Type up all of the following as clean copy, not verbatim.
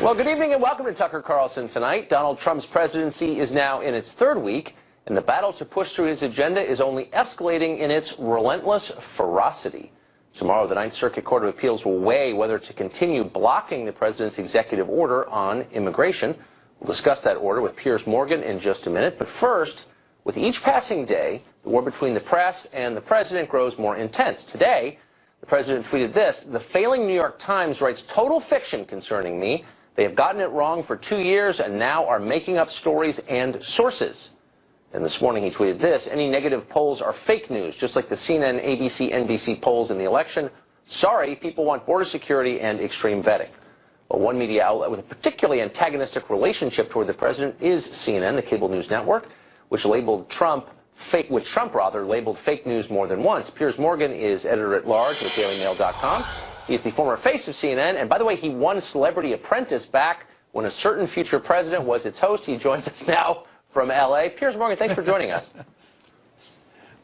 Well, good evening and welcome to Tucker Carlson tonight. Donald Trump's presidency is now in its third week, and the battle to push through his agenda is only escalating in its relentless ferocity. Tomorrow, the Ninth Circuit Court of Appeals will weigh whether to continue blocking the president's executive order on immigration. We'll discuss that order with Piers in just a minute. But first, with each passing day, the war between the press and the president grows more intense. Today, the president tweeted this: "The failing New York Times writes total fiction concerning me. They have gotten it wrong for 2 years and now are making up stories and sources." And this morning he tweeted this: "Any negative polls are fake news, just like the CNN, ABC, NBC polls in the election. Sorry, people want border security and extreme vetting." Well, one media outlet with a particularly antagonistic relationship toward the president is CNN, the cable news network, which labeled Trump labeled fake news more than once. Piers Morgan is editor-at-large with DailyMail.com. He's the former face of CNN, and by the way, he won Celebrity Apprentice back when a certain future president was its host. He joins us now from L.A. Piers Morgan, thanks for joining us.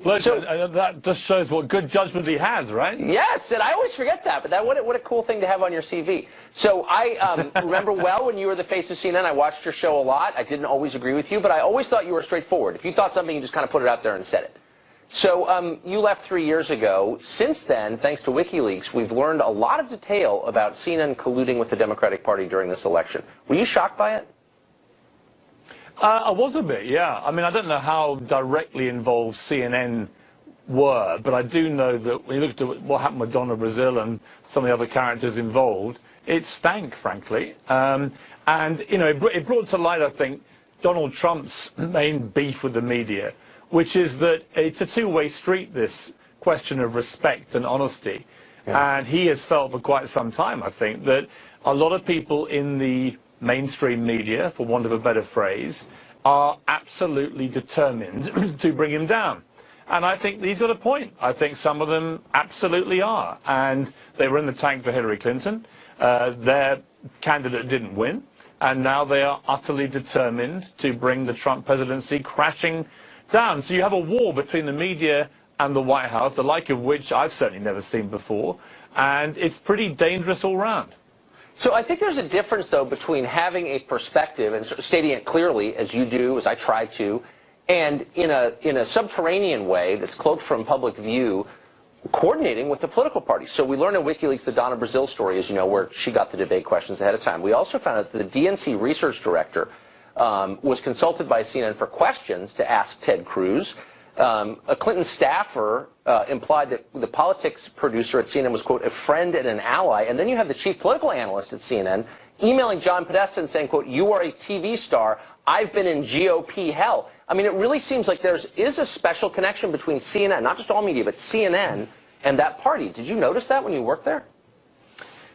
Look, that just shows what good judgment he has, right? Yes, and I always forget that, but what a cool thing to have on your CV. So I remember well when you were the face of CNN. I watched your show a lot. I didn't always agree with you, but I always thought you were straightforward. If you thought something, you just kind of put it out there and said it. So you left 3 years ago. Since then, thanks to WikiLeaks, we've learned a lot of detail about CNN colluding with the Democratic Party during this election. Were you shocked by it? I was a bit, yeah. I mean, I don't know how directly involved CNN were, but I do know that when you look at what happened with Donna Brazil and some of the other characters involved, it stank, frankly. And, you know, it brought to light, I think, Donald Trump's main beef with the media, which is that it's a two-way street, this question of respect and honesty. Yeah. And he has felt for quite some time, I think, that a lot of people in the mainstream media, for want of a better phrase, are absolutely determined to bring him down. And I think he's got a point. I think some of them absolutely are. And they were in the tank for Hillary Clinton. Their candidate didn't win. And now they are utterly determined to bring the Trump presidency crashing down. So you have a war between the media and the White House, the like of which I've certainly never seen before. And it's pretty dangerous all round. So I think there's a difference, though, between having a perspective and stating it clearly, as you do, as I try to, and in a subterranean way that's cloaked from public view, coordinating with the political parties. So we learned in WikiLeaks the Donna Brazil story, as you know, where she got the debate questions ahead of time. We also found out that the DNC research director was consulted by CNN for questions to ask Ted Cruz. A Clinton staffer implied that the politics producer at CNN was, quote, a friend and an ally. And then you have the chief political analyst at CNN emailing John Podesta and saying, quote, "You are a TV star. I've been in GOP hell." I mean, it really seems like there is a special connection between CNN, not just all media, but CNN and that party. Did you notice that when you worked there?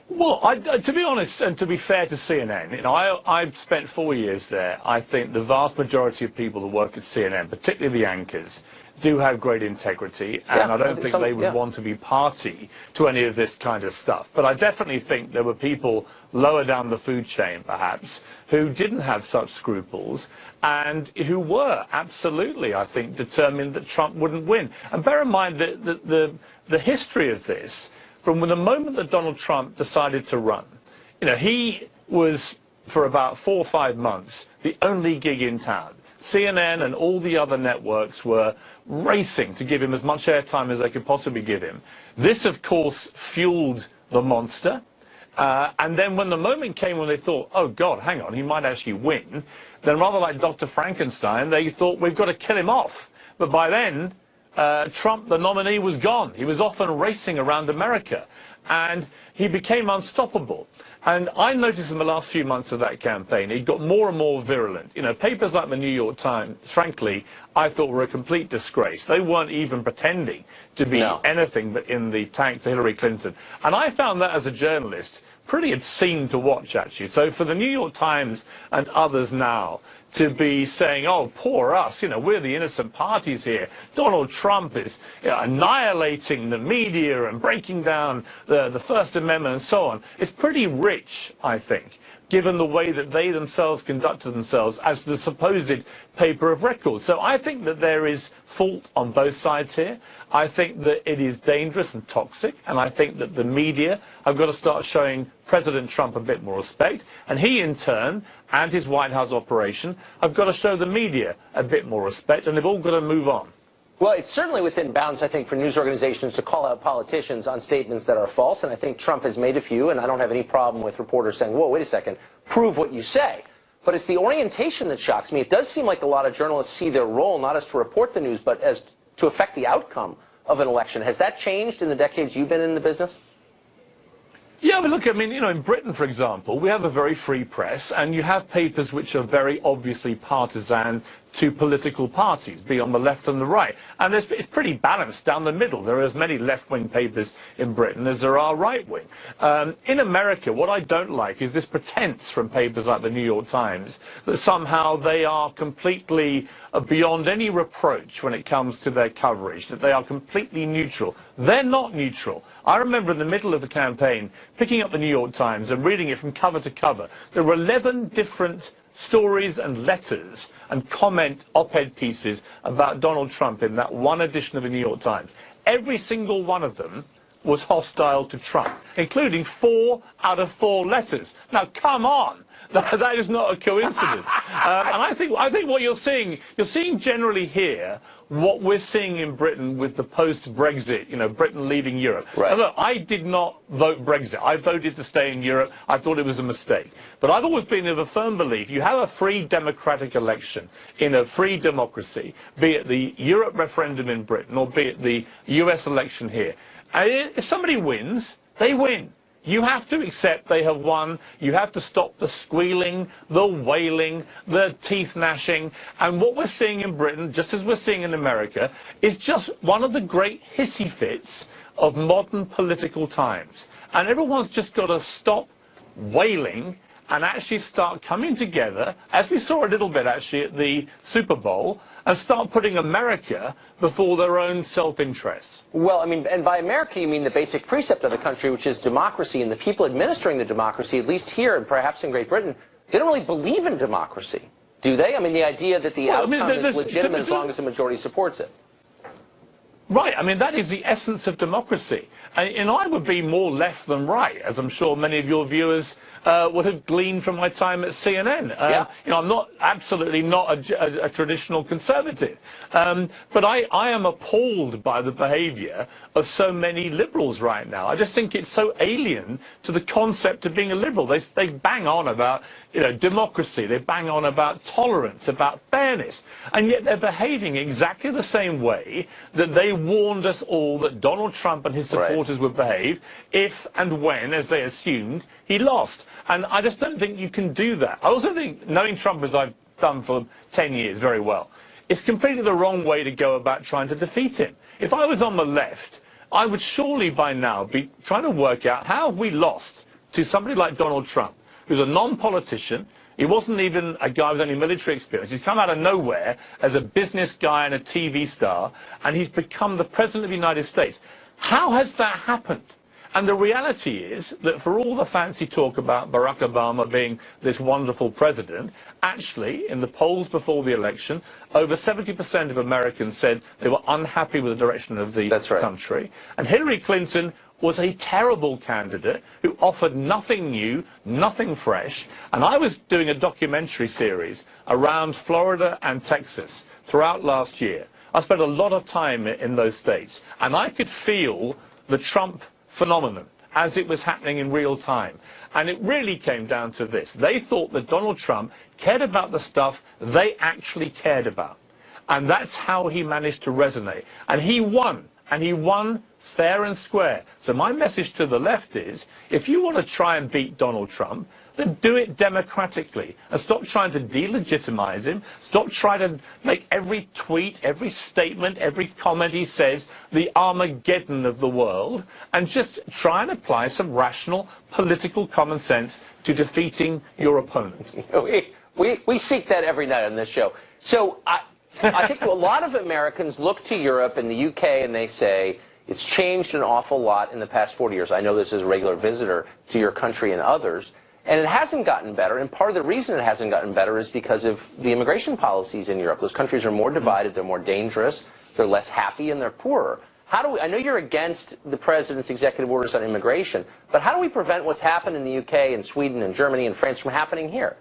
Well, to be honest, and to be fair to CNN, you know, I've spent 4 years there. I think the vast majority of people that work at CNN, particularly the anchors, do have great integrity, and I don't think they would want to be party to any of this kind of stuff. But I definitely think there were people lower down the food chain, perhaps, who didn't have such scruples and who were absolutely, I think, determined that Trump wouldn't win. And bear in mind that the history of this, from the moment that Donald Trump decided to run, you know, he was, for about 4 or 5 months, the only gig in town. CNN and all the other networks were racing to give him as much airtime as they could possibly give him. This, of course, fueled the monster. And then when the moment came when they thought, oh, God, hang on, he might actually win, then rather like Dr. Frankenstein, they thought, we've got to kill him off. But by then, Trump, the nominee, was gone. He was off and racing around America. And he became unstoppable. And I noticed in the last few months of that campaign, he got more and more virulent. You know, papers like the New York Times, frankly, I thought were a complete disgrace. They weren't even pretending to be anything but in the tank for Hillary Clinton. And I found that as a journalist pretty obscene to watch, actually. So for the New York Times and others now to be saying, oh, poor us, you know, we're the innocent parties here. Donald Trump is annihilating the media and breaking down the First Amendment. Amendment and so on, is pretty rich, I think, given the way that they themselves conducted themselves as the supposed paper of record. So I think that there is fault on both sides here. I think that it is dangerous and toxic, and I think that the media have got to start showing President Trump a bit more respect, and he in turn, and his White House operation, have got to show the media a bit more respect, and they've all got to move on. Well, it's certainly within bounds, I think, for news organizations to call out politicians on statements that are false, and I think Trump has made a few, and I don't have any problem with reporters saying, whoa, wait a second, prove what you say. But it's the orientation that shocks me. It does seem like a lot of journalists see their role not as to report the news, but as to affect the outcome of an election. Has that changed in the decades you've been in the business? Yeah, but look, I mean, you know, in Britain, for example, we have a very free press, and you have papers which are very obviously partisan to political parties, be on the left and the right. And it's pretty balanced down the middle. There are as many left-wing papers in Britain as there are right-wing. In America, what I don't like is this pretense from papers like the New York Times that somehow they are completely beyond any reproach when it comes to their coverage, that they are completely neutral. They're not neutral. I remember in the middle of the campaign picking up the New York Times and reading it from cover to cover. There were 11 different stories and letters and comment op-ed pieces about Donald Trump in that one edition of the New York Times. Every single one of them was hostile to Trump, including 4 out of 4 letters. Now, come on. That is not a coincidence. And I think what you're seeing generally here what we're seeing in Britain with the post-Brexit, you know, Britain leaving Europe. Right. Now, look, I did not vote Brexit. I voted to stay in Europe. I thought it was a mistake. But I've always been of a firm belief you have a free democratic election in a free democracy, be it the Europe referendum in Britain or be it the US election here. And if somebody wins, they win. You have to accept they have won. You have to stop the squealing, the wailing, the teeth gnashing. And what we're seeing in Britain, just as we're seeing in America, is just one of the great hissy fits of modern political times. And everyone's just got to stop wailing and actually start coming together, as we saw a little bit actually at the Super Bowl, and start putting America before their own self-interests. Well, I mean, and by America you mean the basic precept of the country, which is democracy, and the people administering the democracy, at least here and perhaps in Great Britain, they don't really believe in democracy, do they? I mean, the idea that the outcome is legitimate as long as the majority supports it. Right, I mean, that is the essence of democracy. And I would be more left than right, as I'm sure many of your viewers would have gleaned from my time at CNN. Yeah. You know, I'm absolutely not a traditional conservative. But I am appalled by the behaviour of so many liberals right now. I just think it's so alien to the concept of being a liberal. They bang on about, you know, democracy. They bang on about tolerance, about fairness. And yet they're behaving exactly the same way that they warned us all that Donald Trump and his supporters would behave if and when, as they assumed, he lost. And I just don't think you can do that. I also think, knowing Trump as I've done for 10 years very well, it's completely the wrong way to go about trying to defeat him. If I was on the left, I would surely by now be trying to work out how have we lost to somebody like Donald Trump, who's a non-politician. He wasn't even a guy with any military experience. He's come out of nowhere as a business guy and a TV star, and he's become the President of the United States. How has that happened? And the reality is that for all the fancy talk about Barack Obama being this wonderful president, actually, in the polls before the election, over 70% of Americans said they were unhappy with the direction of the country. And Hillary Clinton was a terrible candidate who offered nothing new, nothing fresh. And I was doing a documentary series around Florida and Texas throughout last year. I spent a lot of time in those states, and I could feel the Trump phenomenon as it was happening in real time. And it really came down to this. They thought that Donald Trump cared about the stuff they actually cared about. And that's how he managed to resonate. And he won. And he won fair and square. So my message to the left is, if you want to try and beat Donald Trump, then do it democratically and stop trying to delegitimize him. Stop trying to make every tweet, every statement, every comment he says the Armageddon of the world, and just try and apply some rational political common sense to defeating your opponent. We seek that every night on this show. So I think a lot of Americans look to Europe and the UK and they say, It's changed an awful lot in the past 40 years. I know this as a regular visitor to your country and others. And it hasn't gotten better, and part of the reason it hasn't gotten better is because of the immigration policies in Europe. Those countries are more divided, they're more dangerous, they're less happy, and they're poorer. I know you're against the president's executive orders on immigration, but how do we prevent what's happened in the UK and Sweden and Germany and France from happening here?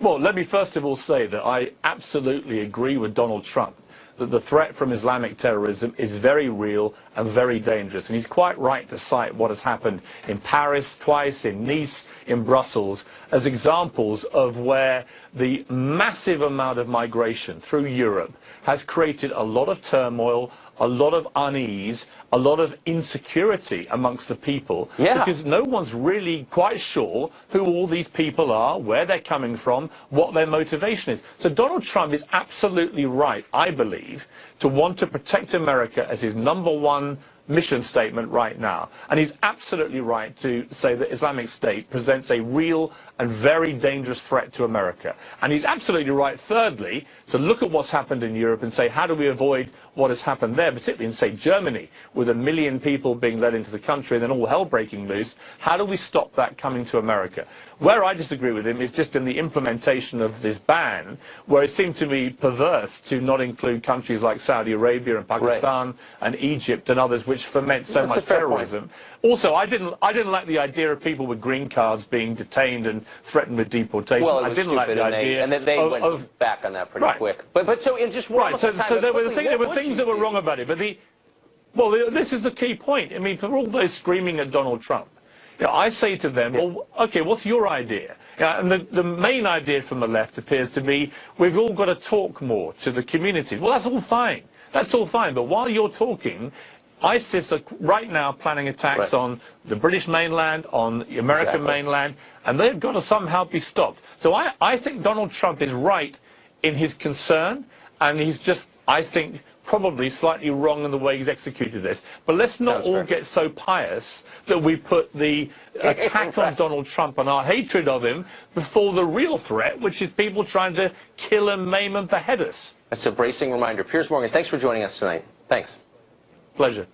Well, let me first of all say that I absolutely agree with Donald Trump that the threat from Islamic terrorism is very real and very dangerous. And he's quite right to cite what has happened in Paris twice, in Nice, in Brussels, as examples of where the massive amount of migration through Europe has created a lot of turmoil, a lot of unease, a lot of insecurity amongst the people, because no one's really quite sure who all these people are, where they're coming from, what their motivation is. So Donald Trump is absolutely right, I believe, to want to protect America as his #1 mission statement right now. And he's absolutely right to say that Islamic State presents a real and very dangerous threat to America. And he's absolutely right, thirdly, to look at what's happened in Europe and say, how do we avoid what has happened there, particularly in, say, Germany, with 1 million people being let into the country and then all hell breaking loose? How do we stop that coming to America? Where I disagree with him is just in the implementation of this ban, where it seemed to me perverse to not include countries like Saudi Arabia and Pakistan and Egypt and others which foment so much terrorism. Also, I didn't like the idea of people with green cards being detained and threatened with deportation. Well, it was I didn't stupid, like the idea. And they went back on that pretty quick. But so in just one so there were things that were wrong about it. But this is the key point. I mean, for all those screaming at Donald Trump, I say to them, well, okay, what's your idea? And the main idea from the left appears to be we've all got to talk more to the community. Well, that's all fine. That's all fine. But while you're talking, ISIS are right now planning attacks on the British mainland, on the American mainland, and they've got to somehow be stopped. So I think Donald Trump is right in his concern, and he's just, I think, probably slightly wrong in the way he's executed this. But let's not all get so pious that we put the attack on Donald Trump and our hatred of him before the real threat, which is people trying to kill and maim and behead us. That's a bracing reminder. Piers Morgan, thanks for joining us tonight. Thanks. Pleasure.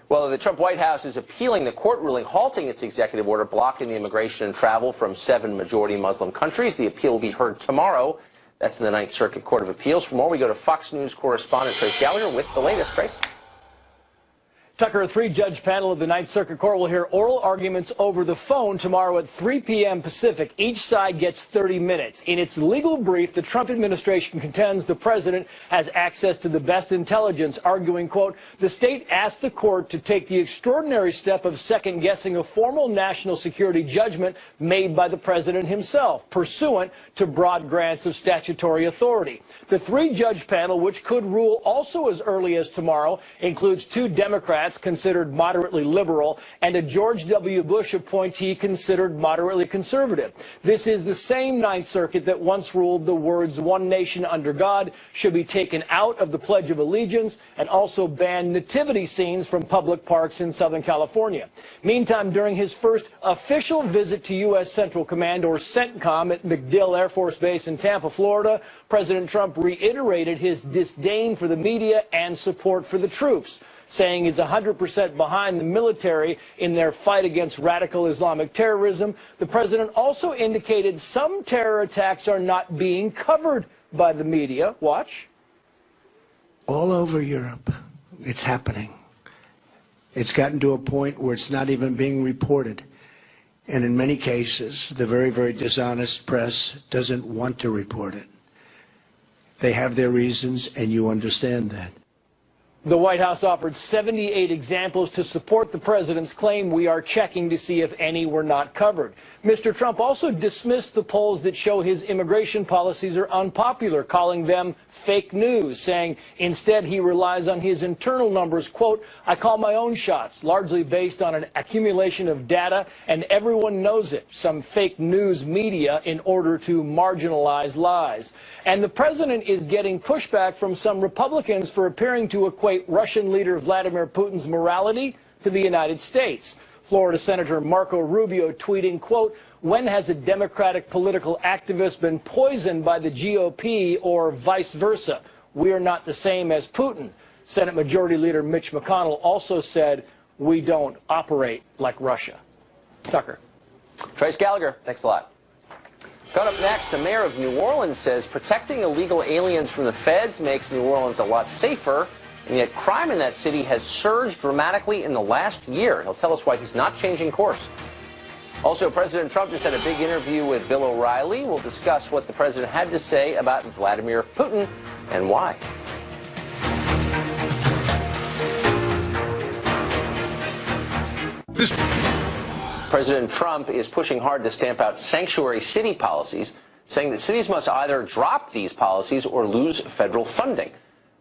Well, the Trump White House is appealing the court ruling halting its executive order blocking the immigration and travel from 7 majority Muslim countries. The appeal will be heard tomorrow. That's in the Ninth Circuit Court of Appeals. For more, we go to Fox News correspondent Trace Gallagher with the latest. Trace? Tucker, a 3-judge panel of the Ninth Circuit Court will hear oral arguments over the phone tomorrow at 3 p.m. Pacific. Each side gets 30 minutes. In its legal brief, the Trump administration contends the president has access to the best intelligence, arguing, quote, the state asked the court to take the extraordinary step of second-guessing a formal national security judgment made by the president himself, pursuant to broad grants of statutory authority. The 3-judge panel, which could rule also as early as tomorrow, includes 2 Democrats considered moderately liberal and a George W. Bush appointee considered moderately conservative. This is the same Ninth Circuit that once ruled the words "one nation under God" should be taken out of the Pledge of Allegiance and also banned nativity scenes from public parks in Southern California. Meantime, during his first official visit to U.S. Central Command, or CENTCOM, at MacDill Air Force Base in Tampa, Florida, President Trump reiterated his disdain for the media and support for the troops, saying he's 100% behind the military in their fight against radical Islamic terrorism. The president also indicated some terror attacks are not being covered by the media. Watch. All over Europe, it's happening. It's gotten to a point where it's not even being reported. And in many cases, the very, very dishonest press doesn't want to report it. They have their reasons, and you understand that. The White House offered 78 examples to support the president's claim. We are checking to see if any were not covered. Mr. Trump also dismissed the polls that show his immigration policies are unpopular, calling them fake news, saying instead he relies on his internal numbers. Quote, I call my own shots, largely based on an accumulation of data, and everyone knows it. Some fake news media in order to marginalize lies. And the president is getting pushback from some Republicans for appearing to equate Russian leader Vladimir Putin's morality to the United States. Florida Senator Marco Rubio tweeting, quote, when has a Democratic political activist been poisoned by the GOP or vice versa? We are not the same as Putin. Senate Majority Leader Mitch McConnell also said, "We don't operate like Russia." Tucker. Trace Gallagher, thanks a lot. Coming up next, the mayor of New Orleans says protecting illegal aliens from the feds makes New Orleans a lot safer, and yet crime in that city has surged dramatically in the last year. He'll tell us why he's not changing course. Also, President Trump just had a big interview with Bill O'Reilly. We'll discuss what the president had to say about Vladimir Putin and why. President Trump is pushing hard to stamp out sanctuary city policies, saying that cities must either drop these policies or lose federal funding.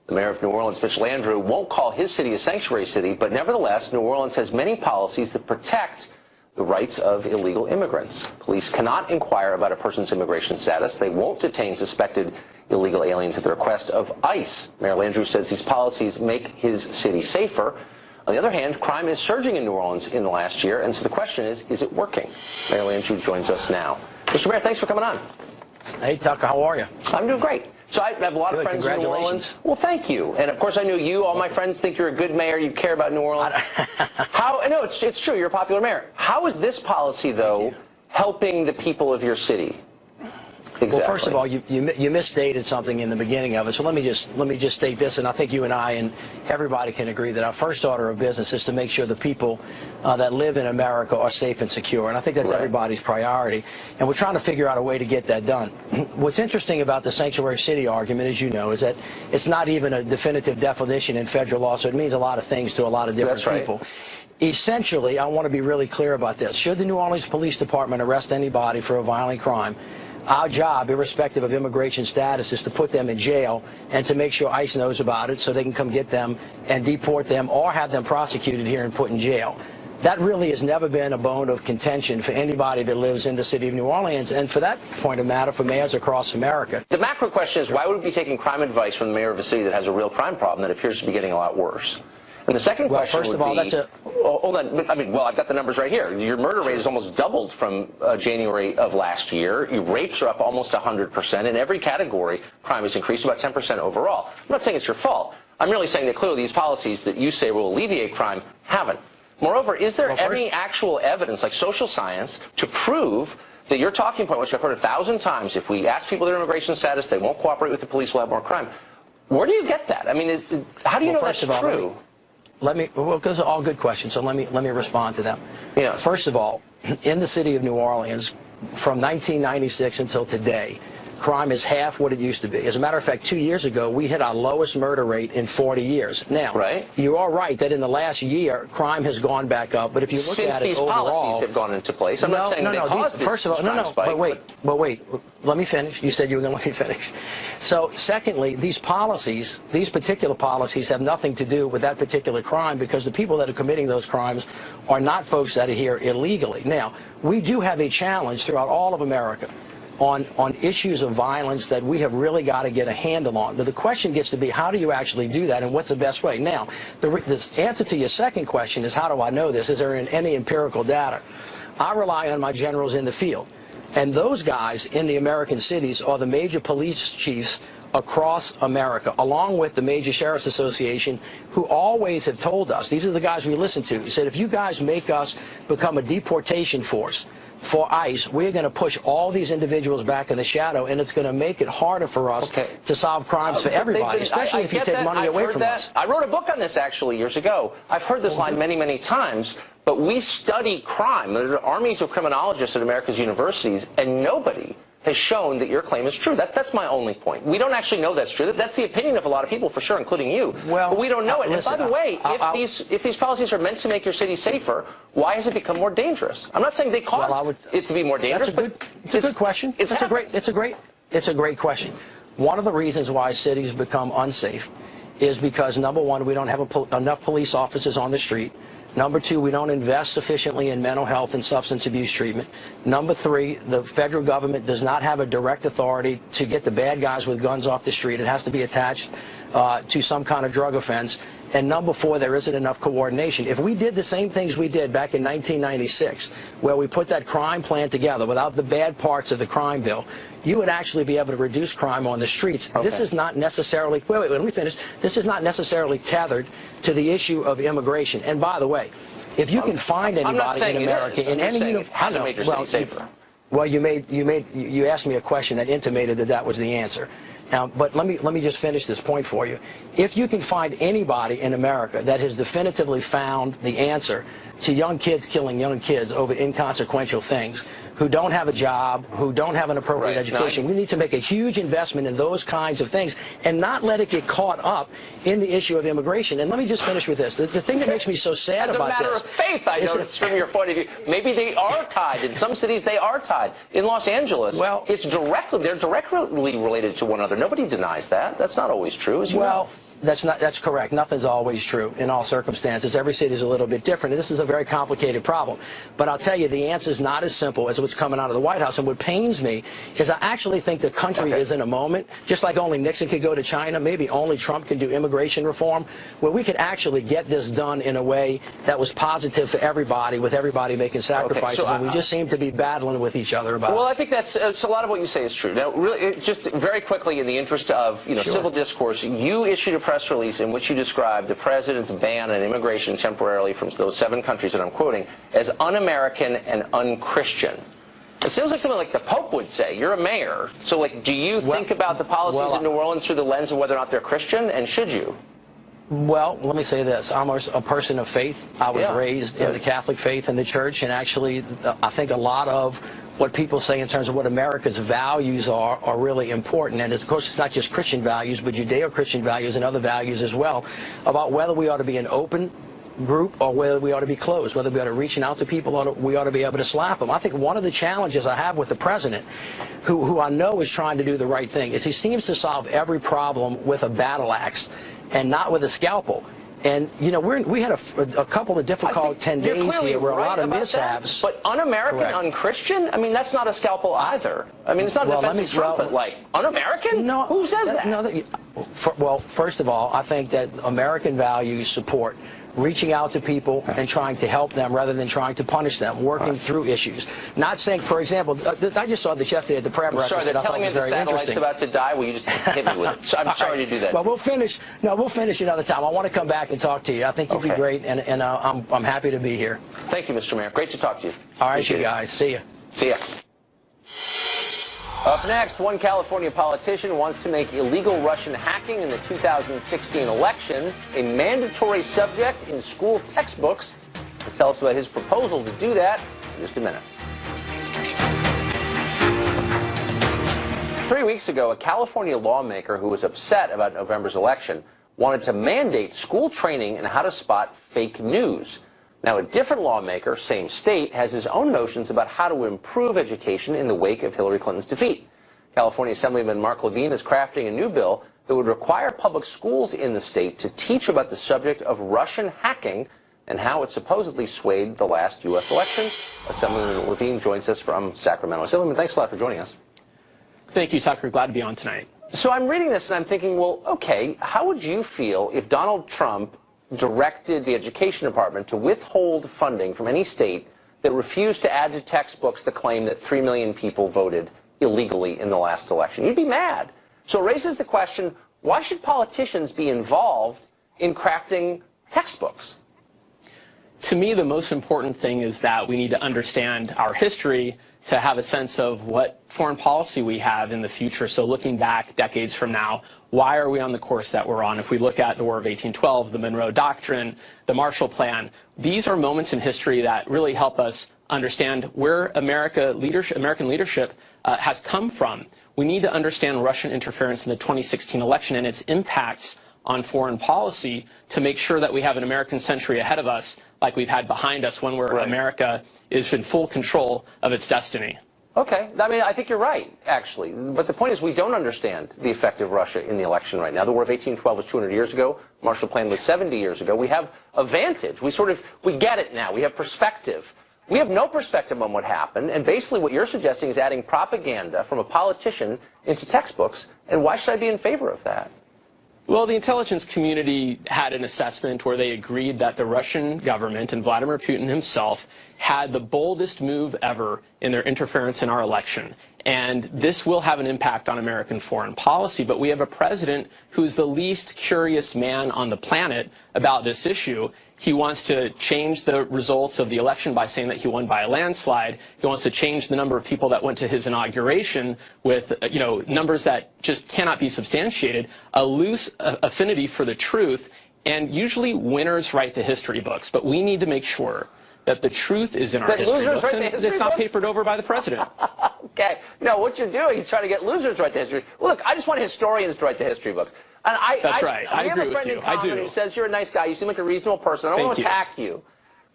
The mayor of New Orleans, Mitch Landrieu, won't call his city a sanctuary city, but nevertheless, New Orleans has many policies that protect the rights of illegal immigrants. Police cannot inquire about a person's immigration status. They won't detain suspected illegal aliens at the request of ICE. Mayor Landrieu says these policies make his city safer. On the other hand, crime is surging in New Orleans in the last year, and so the question is it working? Mayor Landrieu joins us now. Mr. Mayor, thanks for coming on. Hey, Tucker, how are you? I'm doing great. So I have a lot of friends in New Orleans. Well, thank you. And, of course, I know you. All my friends think you're a good mayor. You care about New Orleans. No, it's true. You're a popular mayor. How is this policy, though, helping the people of your city? Exactly. Well, first of all, you misstated something in the beginning of it. So let me just state this, and I think you and I and everybody can agree that our first order of business is to make sure the people that live in America are safe and secure. And I think that's everybody's priority. And we're trying to figure out a way to get that done. What's interesting about the sanctuary city argument, as you know, is that it's not even a definitive definition in federal law, so it means a lot of things to a lot of different people. Essentially, I want to be really clear about this. Should the New Orleans Police Department arrest anybody for a violent crime, our job, irrespective of immigration status, is to put them in jail and to make sure ICE knows about it so they can come get them and deport them or have them prosecuted here and put in jail. That really has never been a bone of contention for anybody that lives in the city of New Orleans, and for that point of matter, for mayors across America. The macro question is, why would we be taking crime advice from the mayor of a city that has a real crime problem that appears to be getting a lot worse? And the second question first of all, that's a... Hold on. I've got the numbers right here. Your murder rate has almost doubled from January of last year. Your rapes are up almost 100%. In every category, crime has increased about 10% overall. I'm not saying it's your fault. I'm merely saying that clearly these policies that you say will alleviate crime haven't. Moreover, is there any actual evidence, like social science, to prove that your talking point, which I've heard 1,000 times, if we ask people their immigration status, they won't cooperate with the police, we'll have more crime? Where do you get that? I mean, how do you know that's true? Well, those are all good questions, so let me respond to them. Yeah. First of all, in the city of New Orleans, from 1996 until today, crime is half what it used to be. As a matter of fact, 2 years ago, we hit our lowest murder rate in 40 years. Now, you are right that in the last year, crime has gone back up. But if you look at it overall, since these policies have gone into place, I'm not saying they caused this crime spike. But wait, let me finish. You said you were going to let me finish. So, secondly, these particular policies have nothing to do with that particular crime, because the people that are committing those crimes are not folks that are here illegally. Now, we do have a challenge throughout all of America on issues of violence that we have really got to get a handle on. But the question gets to be, how do you actually do that, and what's the best way? Now, the answer to your second question is, how do I know this? Is there any empirical data? I rely on my generals in the field. And those guys in the American cities are the major police chiefs across America, along with the major sheriff's association, who always have told us, these are the guys we listen to, he said, if you guys make us become a deportation force for ICE, we're going to push all these individuals back in the shadow, and it's going to make it harder for us to solve crimes for everybody, especially if you take money away from us. I wrote a book on this, actually, years ago. I've heard this line many, many times, but we study crime. There are armies of criminologists at America's universities, and nobody has shown that your claim is true. That's my only point. We don't actually know that's true. That's the opinion of a lot of people, for sure, including you. Well, but we don't know it. Listen, and by the way, if these policies are meant to make your city safer, why has it become more dangerous? I'm not saying they caused it to be more dangerous. It's a good question. It's a great question. One of the reasons why cities become unsafe is because, number one, we don't have enough police officers on the street. Number two, we don't invest sufficiently in mental health and substance abuse treatment. Number three, the federal government does not have a direct authority to get the bad guys with guns off the street. It has to be attached to some kind of drug offense. And number four, there isn't enough coordination. If we did the same things we did back in 1996, where we put that crime plan together without the bad parts of the crime bill, you would actually be able to reduce crime on the streets. Okay. This is not necessarily, wait, let me finish. This is not necessarily tethered to the issue of immigration. And by the way, if you can find anybody in America in any uniform, well, you asked me a question that intimated that was the answer. Now, but let me just finish this point for you. If you can find anybody in America that has definitively found the answer to young kids killing young kids over inconsequential things, who don't have a job, who don't have an appropriate education, we need to make a huge investment in those kinds of things and not let it get caught up in the issue of immigration. And let me just finish with this. The thing that makes me so sad about this... As a matter of faith, I noticed from your point of view, maybe they are tied. In some cities, they are tied. In Los Angeles, well, they're directly related to one another. Nobody denies that. That's not always true, as you know. That's correct. Nothing's always true in all circumstances. Every city is a little bit different, and this is a very complicated problem. But I'll tell you, the answer is not as simple as what's coming out of the White House. And what pains me is I actually think the country is in a moment, just like only Nixon could go to China, maybe only Trump can do immigration reform, where we could actually get this done in a way that was positive for everybody, with everybody making sacrifices. And we just seem to be battling with each other about it. Well, I think that's a lot of what you say is true. Now, really, just very quickly, in the interest of civil discourse, you issued a press release in which you described the president's ban on immigration temporarily from those 7 countries that I'm quoting as un-American and un-Christian. It sounds like something like the Pope would say. You're a mayor. So, like, do you think about the policies in New Orleans through the lens of whether or not they're Christian, and should you? Well, let me say this. I'm a person of faith. I was raised in the Catholic faith and the church, and actually I think a lot of what people say in terms of what America's values are really important. And of course, it's not just Christian values, but Judeo-Christian values and other values as well, about whether we ought to be an open group or whether we ought to be closed, whether we ought to reach out to people or we ought to be able to slap them. I think one of the challenges I have with the president, who I know is trying to do the right thing, is he seems to solve every problem with a battle axe and not with a scalpel. And, you know, we had a couple of difficult 10 days here where a lot of mishaps. But un-American, un-Christian? I mean, that's not a scalpel either. I mean, it's not a defensive trumpet. Like, un-American? No. Who says that? No, well, first of all, I think that American values support reaching out to people and trying to help them rather than trying to punish them, working through issues. Not saying, for example, I just saw this yesterday at the prayer breakfast. Sorry, they're telling me the satellite's about to die. Will you just hit me with it? So I'm sorry to do that. Well, we'll finish another time. I want to come back and talk to you. I think you'd be great, and I'm happy to be here. Thank you, Mr. Mayor. Great to talk to you. All right, you guys. See ya. See ya. Up next, one California politician wants to make illegal Russian hacking in the 2016 election a mandatory subject in school textbooks. He'll tell us about his proposal to do that in just a minute. 3 weeks ago, a California lawmaker who was upset about November's election wanted to mandate school training in how to spot fake news. Now, a different lawmaker, same state, has his own notions about how to improve education in the wake of Hillary Clinton's defeat. California Assemblyman Mark Levine is crafting a new bill that would require public schools in the state to teach about the subject of Russian hacking and how it supposedly swayed the last U.S. election. Assemblyman Levine joins us from Sacramento. Assemblyman, thanks a lot for joining us. Thank you, Tucker. Glad to be on tonight. So I'm reading this and I'm thinking, well, okay, how would you feel if Donald Trump directed the Education Department to withhold funding from any state that refused to add to textbooks the claim that 3 million people voted illegally in the last election? You'd be mad. So it raises the question, why should politicians be involved in crafting textbooks? To me, the most important thing is that we need to understand our history to have a sense of what foreign policy we have in the future. So looking back decades from now, why are we on the course that we're on? If we look at the War of 1812, the Monroe Doctrine, the Marshall Plan, these are moments in history that really help us understand where American leadership has come from. We need to understand Russian interference in the 2016 election and its impacts on foreign policy to make sure that we have an American century ahead of us like we've had behind us, one where America is in full control of its destiny. Okay. I mean, I think you're right, actually. But the point is we don't understand the effect of Russia in the election right now. The War of 1812 was 200 years ago. Marshall Plan was 70 years ago. We have a vantage. We get it now. We have perspective. We have no perspective on what happened. And basically what you're suggesting is adding propaganda from a politician into textbooks. And why should I be in favor of that? Well, the intelligence community had an assessment where they agreed that the Russian government and Vladimir Putin himself had the boldest move ever in their interference in our election. And this will have an impact on American foreign policy. But we have a president who's the least curious man on the planet about this issue. He wants to change the results of the election by saying that he won by a landslide. He wants to change the number of people that went to his inauguration with, numbers that just cannot be substantiated, a loose affinity for the truth, and usually winners write the history books. But we need to make sure that the truth is in our history books and it's not papered over by the president. Okay. No, what you're doing is trying to get losers to write the history. Well, look, I just want historians to write the history books. And That's right. I agree with you. We have a friend in common who says you're a nice guy. You seem like a reasonable person. I don't want to attack you.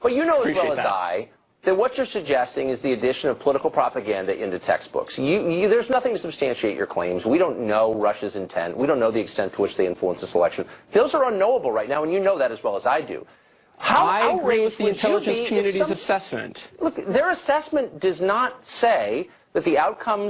But you know as well as I that what you're suggesting is the addition of political propaganda into textbooks. There's nothing to substantiate your claims. We don't know Russia's intent. We don't know the extent to which they influence this election. Those are unknowable right now, and you know that as well as I do. I agree with the intelligence community's assessment. Look, their assessment does not say that the outcome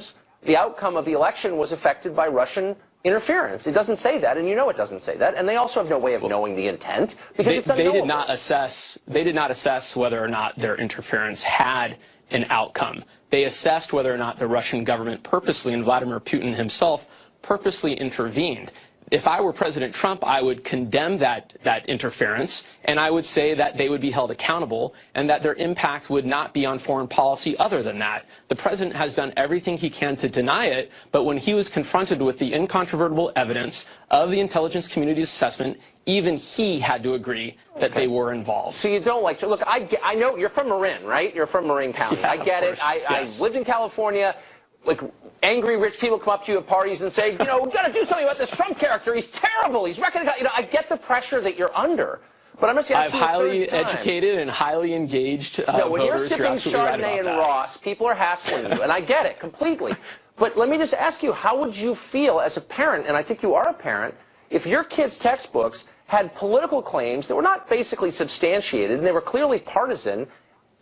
of the election was affected by Russian interference. It doesn't say that, and you know it doesn't say that. And they also have no way of knowing the intent because it's unknowable. They did not assess whether or not their interference had an outcome. They assessed whether or not the Russian government purposely, and Vladimir Putin himself, purposely intervened. If I were President Trump, I would condemn that interference, and I would say that they would be held accountable and that their impact would not be on foreign policy other than that. The president has done everything he can to deny it, but when he was confronted with the incontrovertible evidence of the intelligence community's assessment, even he had to agree that they were involved. So you don't like to look. I know you're from Marin, right? You're from Marin County. Yeah, I get it. I lived in California. Like, angry rich people come up to you at parties and say, we've got to do something about this Trump character. He's terrible. He's wrecking the country. I get the pressure that you're under. But I'm just asking you, highly educated and highly engaged when you're voters. sipping Chardonnay and Ross, people are hassling you, and I get it completely. But let me just ask you, how would you feel as a parent, and I think you are a parent, if your kids' textbooks had political claims that were not basically substantiated, and they were clearly partisan,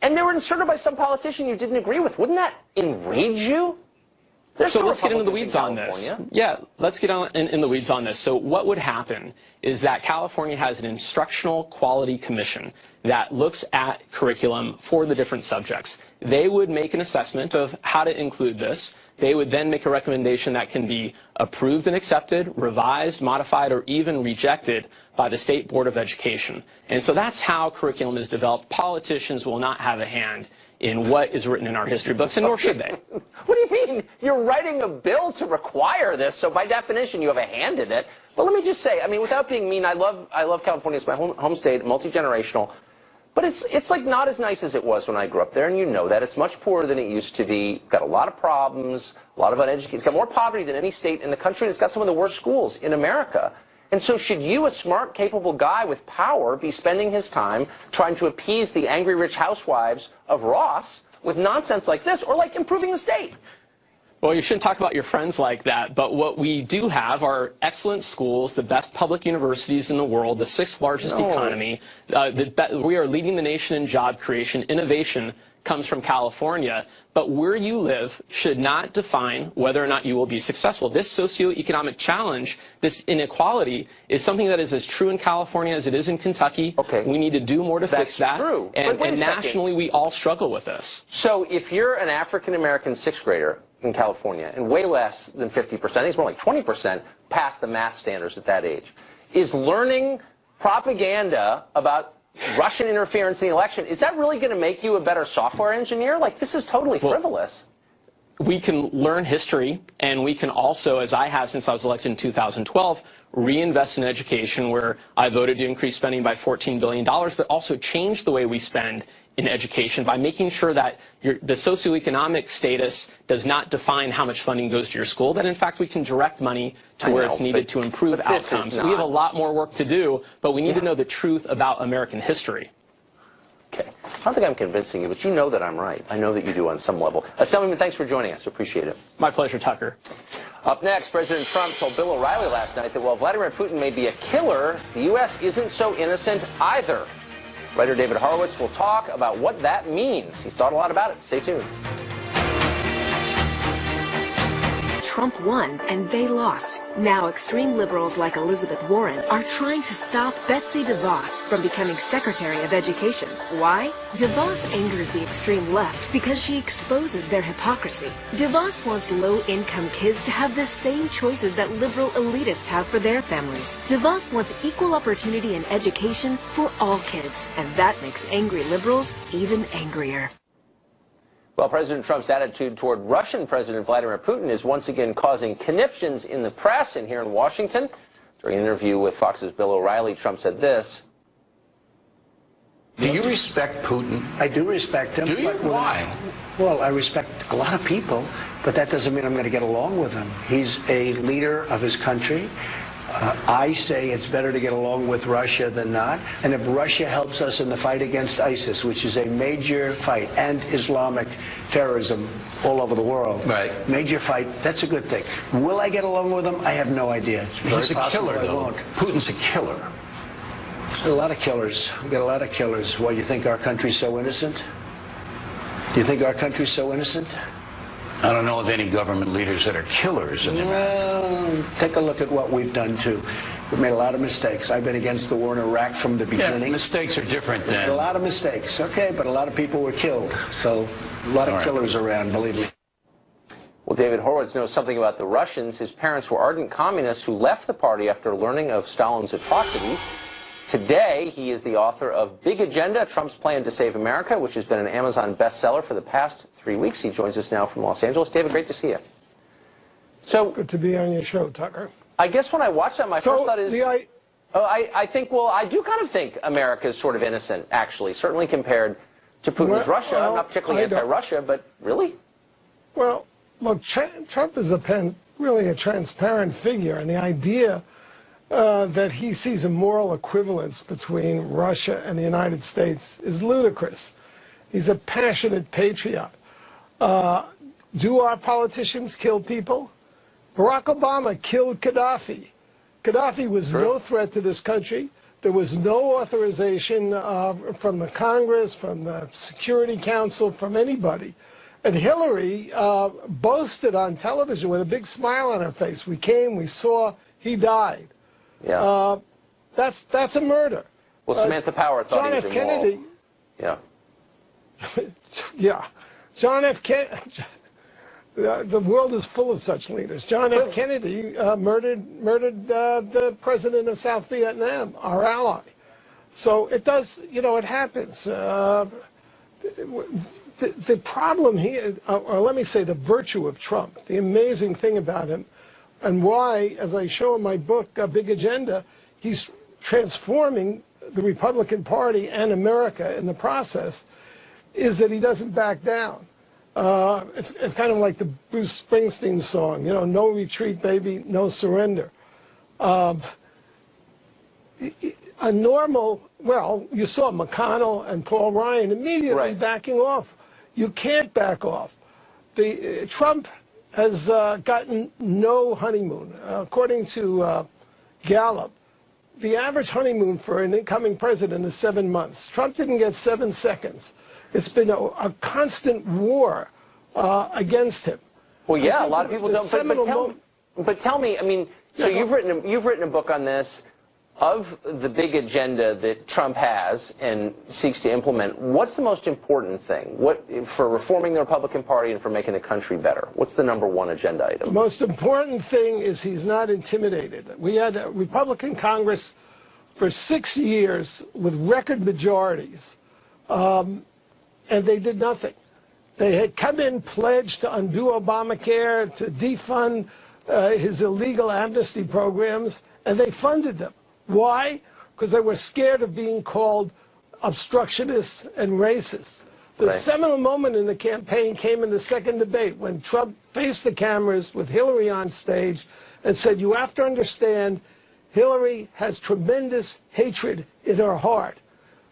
and they were inserted by some politician you didn't agree with? Wouldn't that enrage you? So let's get into the weeds on this. Yeah, let's get in the weeds on this. So what would happen is that California has an instructional quality commission that looks at curriculum for the different subjects. They would make an assessment of how to include this. They would then make a recommendation that can be approved and accepted, revised, modified, or even rejected by the State Board of Education. And so that's how curriculum is developed. Politicians will not have a hand in what is written in our history books, and nor should they. What do you mean? You're writing a bill to require this, so by definition you have a hand in it. But let me just say, I mean, without being mean, I love California. It's my home state, multi-generational. But it's like not as nice as it was when I grew up there, and you know that. It's much poorer than it used to be. Got a lot of problems, a lot of uneducated. It's got more poverty than any state in the country, and it's got some of the worst schools in America. And so should you, a smart, capable guy with power, be spending his time trying to appease the angry rich housewives of Ross with nonsense like this, or like improving the state? Well, you shouldn't talk about your friends like that, but what we do have are excellent schools, the best public universities in the world, the sixth largest economy. We are leading the nation in job creation. Innovation comes from California, but where you live should not define whether or not you will be successful. This socioeconomic challenge, this inequality, is something that is as true in California as it is in Kentucky. Okay. We need to do more to fix that. That's true. And nationally, we all struggle with this. So if you're an African-American sixth grader in California, and way less than 50%, I think it's more like 20%, pass the math standards at that age, is learning propaganda about Russian interference in the election, is that really going to make you a better software engineer? Like, this is totally frivolous. We can learn history, and we can also, as I have since I was elected in 2012, reinvest in education, where I voted to increase spending by $14 billion, but also change the way we spend in education by making sure that the socioeconomic status does not define how much funding goes to your school, that in fact we can direct money to where it's needed to improve outcomes. We have a lot more work to do, but we need to know the truth about American history. Okay. I don't think I'm convincing you, but you know that I'm right. I know that you do on some level. Assemblyman, thanks for joining us. Appreciate it. My pleasure, Tucker. Up next, President Trump told Bill O'Reilly last night that while Vladimir Putin may be a killer, the U.S. isn't so innocent either. Writer David Horowitz will talk about what that means. He's thought a lot about it. Stay tuned. Trump won and they lost. Now extreme liberals like Elizabeth Warren are trying to stop Betsy DeVos from becoming Secretary of Education. Why? DeVos angers the extreme left because she exposes their hypocrisy. DeVos wants low-income kids to have the same choices that liberal elitists have for their families. DeVos wants equal opportunity in education for all kids, and that makes angry liberals even angrier. Well, President Trump's attitude toward Russian President Vladimir Putin is once again causing conniptions in the press and here in Washington. During an interview with Fox's Bill O'Reilly, Trump said this. Do you respect Putin? I do respect him. Do you? Why? Well, I respect a lot of people, but that doesn't mean I'm going to get along with him. He's a leader of his country. I say it's better to get along with Russia than not. And if Russia helps us in the fight against ISIS, which is a major fight, and Islamic terrorism all over the world, right, major fight, that's a good thing. Will I get along with him? I have no idea. It's very He's a possible killer, I though. won't. Putin's a killer. A lot of killers. We've got a lot of killers. Why, you think our country's so innocent? Do you think our country's so innocent? I don't know of any government leaders that are killers. Well, take a look at what we've done, too. We've made a lot of mistakes. I've been against the war in Iraq from the beginning. Yeah, mistakes are different than... A lot of mistakes, okay, but a lot of people were killed. So a lot of killers around, believe me. Well, David Horowitz knows something about the Russians. His parents were ardent communists who left the party after learning of Stalin's atrocities. Today, he is the author of Big Agenda, Trump's Plan to Save America, which has been an Amazon bestseller for the past 3 weeks. He joins us now from Los Angeles. David, great to see you. So, good to be on your show, Tucker. I guess when I watched that, my first thought is, I think, well, I do kind of think America is sort of innocent, actually, certainly compared to Putin's Russia. I'm not particularly anti-Russia, but really? Well, look, Trump is really a transparent figure, and the idea that he sees a moral equivalence between Russia and the United States is ludicrous. He's a passionate patriot. Do our politicians kill people? Barack Obama killed Gaddafi. Gaddafi was no threat to this country. There was no authorization from the Congress, from the Security Council, from anybody. And Hillary boasted on television with a big smile on her face. We came, we saw, he died. Yeah. That's a murder. Well, Samantha Power thought he was John F. Kennedy. Yeah. Yeah. John F. Kennedy. The world is full of such leaders. John F. Kennedy murdered the president of South Vietnam, our ally. So it does, it happens. The problem here, or let me say the virtue of Trump, the amazing thing about him, and why, as I show in my book, Big Agenda, he's transforming the Republican Party and America in the process, is that he doesn't back down. It's kind of like the Bruce Springsteen song, no retreat, baby, no surrender. A normal, you saw McConnell and Paul Ryan immediately backing off. You can't back off. Trump has gotten no honeymoon. According to Gallup, the average honeymoon for an incoming president is 7 months. Trump didn't get 7 seconds. It's been a constant war against him. Well, yeah, a lot of people don't. But tell me, I mean, so you've written a book on this. Of the big agenda that Trump has and seeks to implement, what's the most important thing? For reforming the Republican Party and for making the country better? What's the #1 agenda item? The most important thing is he's not intimidated. We had a Republican Congress for 6 years with record majorities, and they did nothing. They had come in, pledged to undo Obamacare, to defund his illegal amnesty programs, and they funded them. Why? Because they were scared of being called obstructionists and racists. The seminal moment in the campaign came in the second debate when Trump faced the cameras with Hillary on stage and said, you have to understand, Hillary has tremendous hatred in her heart.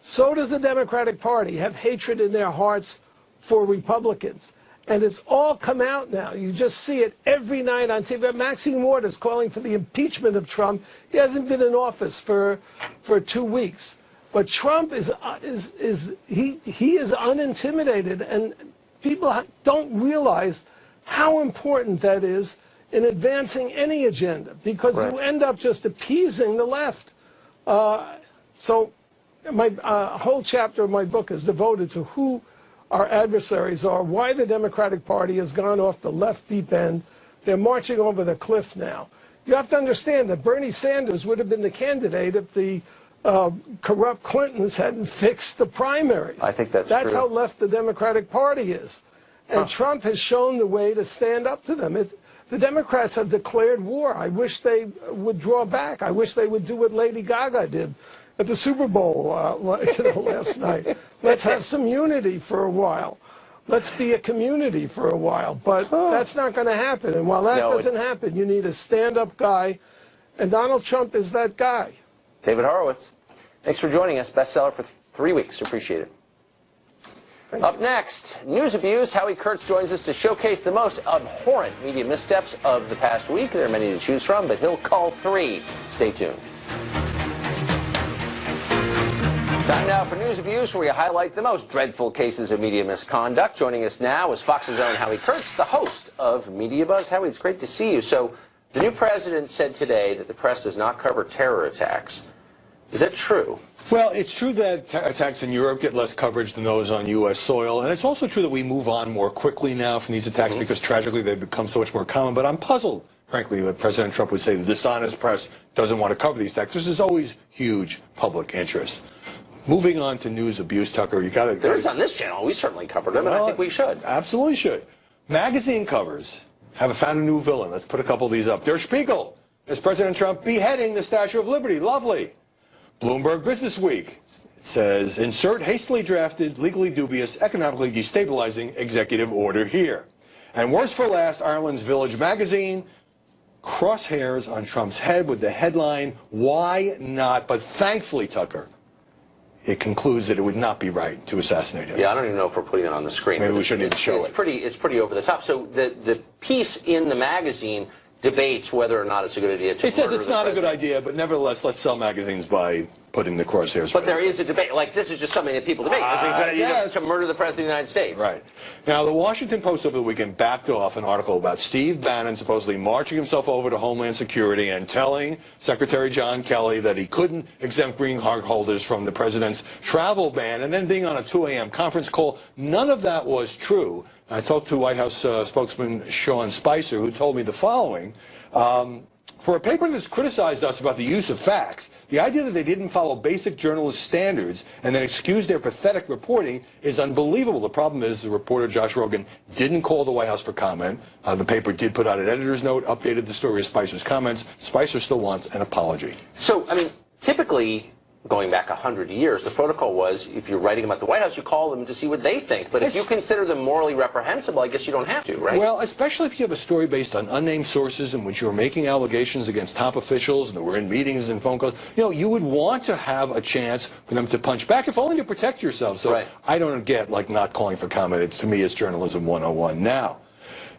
So does the Democratic Party have hatred in their hearts for Republicans. And it's all come out now. You just see it every night on TV. Maxine Ward is calling for the impeachment of Trump. He hasn't been in office for 2 weeks. But Trump is unintimidated, and people don't realize how important that is in advancing any agenda, because you end up just appeasing the left. So my whole chapter of my book is devoted to who our adversaries are, why the Democratic Party has gone off the left deep end. They're marching over the cliff now. You have to understand that Bernie Sanders would have been the candidate if the corrupt Clintons hadn't fixed the primaries. I think that's true. How left the Democratic Party is. And Trump has shown the way to stand up to them. The Democrats have declared war. I wish they would draw back. I wish they would do what Lady Gaga did at the Super Bowl last night. Let's have some unity for a while. Let's be a community for a while. But that's not going to happen. And while that doesn't happen, you need a stand-up guy. And Donald Trump is that guy. David Horowitz, thanks for joining us. Bestseller for 3 weeks. Appreciate it. Up next, news abuse. Howie Kurtz joins us to showcase the most abhorrent media missteps of the past week. There are many to choose from, but he'll call 3. Stay tuned. Time now for news abuse, where we highlight the most dreadful cases of media misconduct. Joining us now is Fox's own Howie Kurtz, the host of Media Buzz. Howie, it's great to see you. So, the new president said today that the press does not cover terror attacks. Is that true? Well, it's true that attacks in Europe get less coverage than those on U.S. soil, and it's also true that we move on more quickly now from these attacks because tragically they've become so much more common. But I'm puzzled, frankly, that President Trump would say the dishonest press doesn't want to cover these attacks. There's always huge public interest. Moving on to news abuse, Tucker, you got to... There is on this channel. We certainly covered them, and I think we should. Absolutely should. Magazine covers have found a new villain. Let's put a couple of these up. Der Spiegel is President Trump beheading the Statue of Liberty. Lovely. Bloomberg Business Week says, insert hastily drafted, legally dubious, economically destabilizing executive order here. And worse for last, Ireland's Village magazine, crosshairs on Trump's head with the headline, why not? But thankfully, Tucker, it concludes that it would not be right to assassinate him. Yeah, I don't even know if we're putting it on the screen. Maybe we shouldn't even show it. It's pretty over the top. So the piece in the magazine debates whether or not it's a good idea to It says it's not a good idea, but nevertheless, let's sell magazines by putting the crosshairs. But there is a debate. Like, this is just something that people debate. Is it a good idea to murder the President of the United States? Right. Now, the Washington Post over the weekend backed off an article about Steve Bannon supposedly marching himself over to Homeland Security and telling Secretary John Kelly that he couldn't exempt green card holders from the president's travel ban, and then being on a 2 a.m. conference call. None of that was true. I talked to White House spokesman Sean Spicer, who told me the following. For a paper that's criticized us about the use of facts, the idea that they didn't follow basic journalist standards and then excuse their pathetic reporting is unbelievable. The problem is the reporter Josh Rogan didn't call the White House for comment. The paper did put out an editor's note, updated the story of Spicer's comments. Spicer still wants an apology. So, I mean, typically, going back 100 years, the protocol was if you're writing about the White House, you call them to see what they think. But if you consider them morally reprehensible, I guess you don't have to, right? Well, especially if you have a story based on unnamed sources in which you're making allegations against top officials and that were in meetings and phone calls. You know, you would want to have a chance for them to punch back, if only to protect yourself. So I don't get, like, not calling for comment. To me, it's journalism 101 now.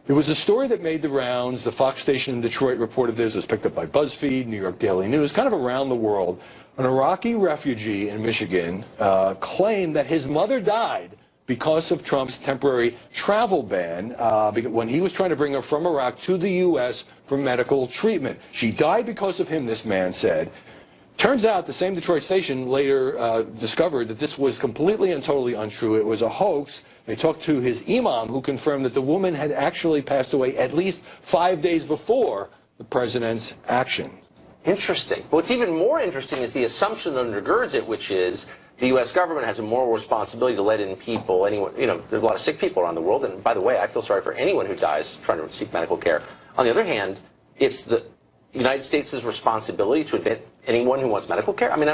There was a story that made the rounds. The Fox station in Detroit reported this. It was picked up by BuzzFeed, New York Daily News, kind of around the world. An Iraqi refugee in Michigan claimed that his mother died because of Trump's temporary travel ban when he was trying to bring her from Iraq to the U.S. for medical treatment. She died because of him, this man said. Turns out the same Detroit station later discovered that this was completely and totally untrue. It was a hoax. They talked to his imam, who confirmed that the woman had actually passed away at least 5 days before the president's action. Interesting. What's even more interesting is the assumption that undergirds it, which is the U.S. government has a moral responsibility to let in people, anyone, you know, there's a lot of sick people around the world, and by the way, I feel sorry for anyone who dies trying to seek medical care. On the other hand, it's the United States' responsibility to admit anyone who wants medical care? I mean,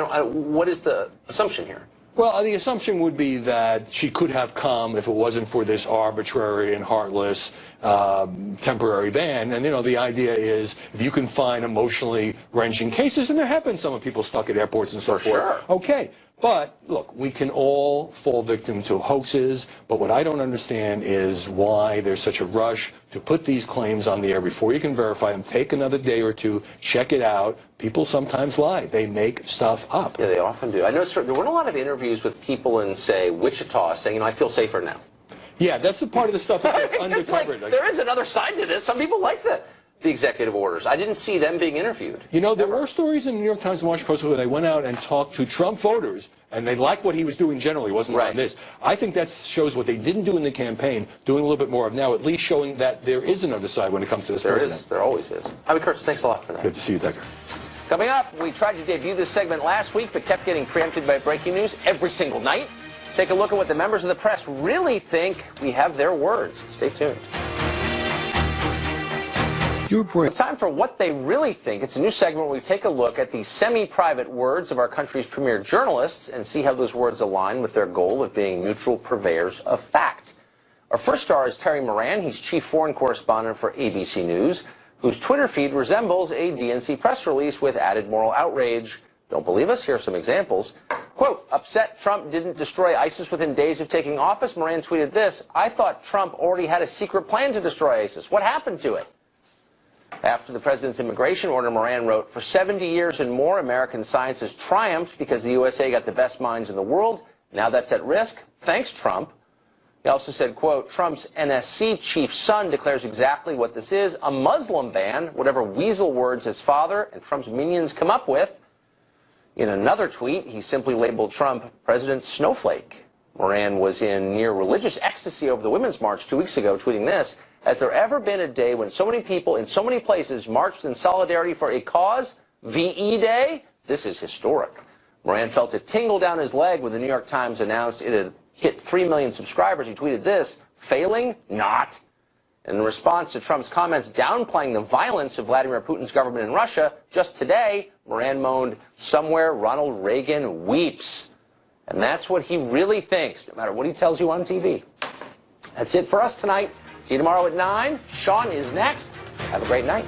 what is the assumption here? Well, the assumption would be that she could have come if it wasn't for this arbitrary and heartless temporary ban. And, you know, the idea is if you can find emotionally wrenching cases, and there have been some people stuck at airports and so forth. Sure. Okay. But, look, we can all fall victim to hoaxes, but what I don't understand is why there's such a rush to put these claims on the air before you can verify them. Take another day or two, check it out. People sometimes lie. They make stuff up. Yeah, they often do. I know there weren't a lot of interviews with people in, say, Wichita saying, you know, I feel safer now. Yeah, that's the part of the stuff that gets undercovered. Like, there is another side to this. Some people like that. the executive orders. I didn't see them being interviewed. You know, there were stories in the New York Times and Washington Post where they went out and talked to Trump voters, and they liked what he was doing generally. It wasn't on this. I think that shows what they didn't do in the campaign, doing a little bit more of now, at least showing that there is another side when it comes to this president. There always is. Howie Kurtz, thanks a lot for that. Good to see you, Tucker. Coming up, we tried to debut this segment last week, but kept getting preempted by breaking news every single night. Take a look at what the members of the press really think. We have their words. Stay tuned. It's time for What They Really Think. It's a new segment where we take a look at the semi-private words of our country's premier journalists and see how those words align with their goal of being neutral purveyors of fact. Our first star is Terry Moran. He's chief foreign correspondent for ABC News, whose Twitter feed resembles a DNC press release with added moral outrage. Don't believe us? Here are some examples. Quote, upset Trump didn't destroy ISIS within days of taking office. Moran tweeted this: I thought Trump already had a secret plan to destroy ISIS. What happened to it? After the president's immigration order, Moran wrote, for 70 years and more, American science has triumphed because the USA got the best minds in the world. Now that's at risk. Thanks, Trump. He also said, quote, Trump's NSC chief's son declares exactly what this is, a Muslim ban, whatever weasel words his father and Trump's minions come up with. In another tweet, he simply labeled Trump President Snowflake. Moran was in near religious ecstasy over the Women's March 2 weeks ago, tweeting this: has there ever been a day when so many people in so many places marched in solidarity for a cause? VE Day? This is historic. Moran felt a tingle down his leg when the New York Times announced it had hit 3 million subscribers. He tweeted this: failing? Not. And in response to Trump's comments downplaying the violence of Vladimir Putin's government in Russia, just today, Moran moaned, somewhere Ronald Reagan weeps. And that's what he really thinks, no matter what he tells you on TV. That's it for us tonight. See you tomorrow at 9. Sean is next. Have a great night.